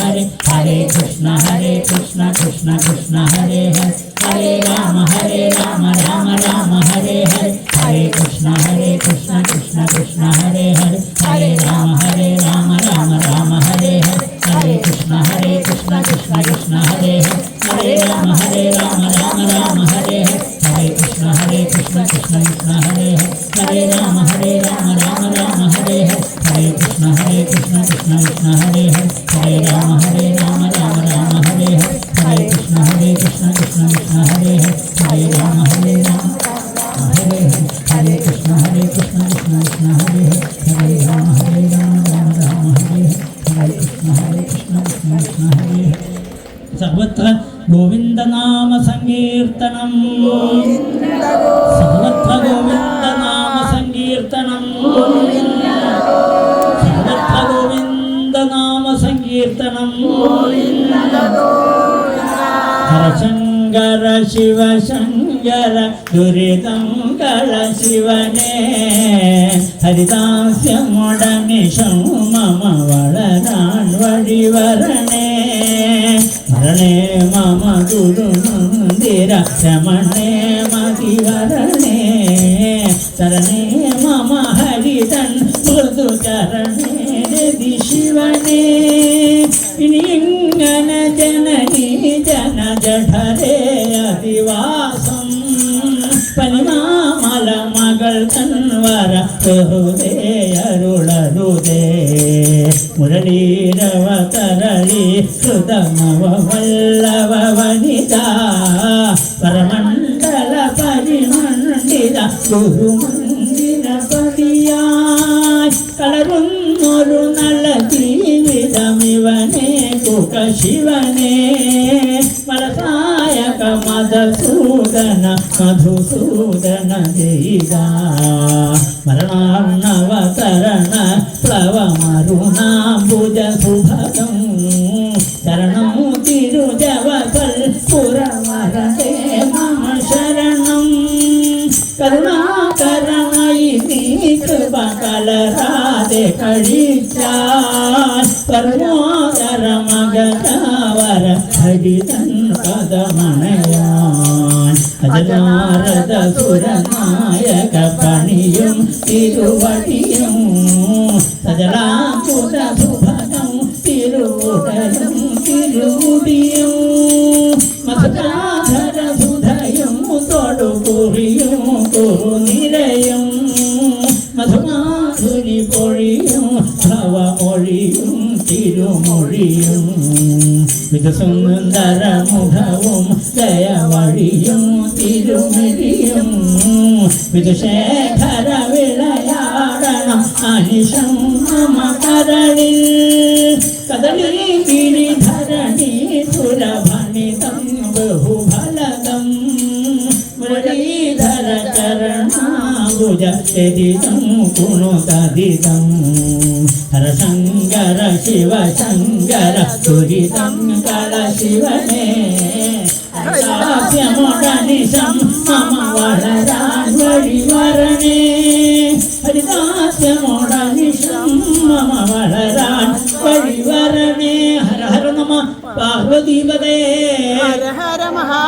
हरे हरे कृष्ण कृष्ण कृष्ण हरे हरे हरे राम राम राम हरे हरे हरे कृष्ण कृष्ण कृष्ण हरे हरे हरे राम राम राम हरे हरे हरे कृष्ण कृष्ण कृष्ण हरे हरे हरे राम राम राम हरे हरे हरे कृष्ण कृष्ण कृष्ण हरे हरे हरे राम राम राम हरे हरे हरे कृष्ण कृष्ण कृष्ण हरे हरे हरे राम राम राम हरे हरे हरे कृष्ण कृष्ण कृष्ण हरे हरे हरे राम हरे हरे हरे कृष्ण कृष्ण कृष्ण हरे हरे हरे राम राम राम हरे हरे कृष्ण कृष्ण कृष्ण हरे हरे सर्वत्र गोविंद नाम संकीर्तनम सर्वत्र गोविंद नाम संकीर्तनम सर्वत्र गोविंद नाम संकीर्तनम हर शंकर शिव शंकर दुरितंकर शिवने हरिदास्यमुडनिशं मम वळराण्वडिवरणे मरणे मम गुरुमन्दिर रमणे मदिवरणे शरणे मम हरितन् मृदुचरणे रति शिवने इनिंगन जननी जन जठरे अधिवासं पनिमामल मगळ तन्वर बहुदे अरुळरुदे मुरळीरव तरळि सुतमव वल्लभ वनिता परमण्डल परिमण्डित गुरुमन्दिर पदियाय कलरुन्नोरु नल जीवितमिवने कुक शिवने मलसायक मधुसूदन मधुसूदन देदा मरणार्णवतरण प्लवमरुणाम्बुज सुभगं शरणं तिरुजवकल्पुरवरदे मम शरणं करुणाकरणयिनी कृपकलराधे कळिचाय परमोदर मगदावर हरितन् पदमणयान् अजनारद सुरनायक पणियुं तिरुवडियुं सजलाम्बुज सुभगं तिरुवुडलं तिरुमुडियुं मधुराधर सुधयुं तोडुकुरियुं कुरुनिरयुं മധുമാധുരി പൊഴിയും ഭവമൊഴിയും തിരുമൊഴിയും വിധസുന്ദര മുഖവും ദയവഴിയും തിരുമിഴിയും വിധുശേഖര വിളയാടണം അനിശം മമ കരളിൽ കദളി ഗിരിധരണി സുരഭണിതം ബഹുഫലദം മുരളീധര ചരണാംബുജ ചരിതം കുണുതദിതം ഹര ശങ്കര ശിവ ശങ്കര ദുരിതം കല ശിവനേ ഹരിദാസ്യമോടനിശം മമ വളരാൻ വഴിവരണേ ഹരിദാസ്യമോടനിശം മമ വളരാൻ വഴിവരണേ ഹര ഹര നമ പാർവതീപദേ ഹര ഹര മഹാ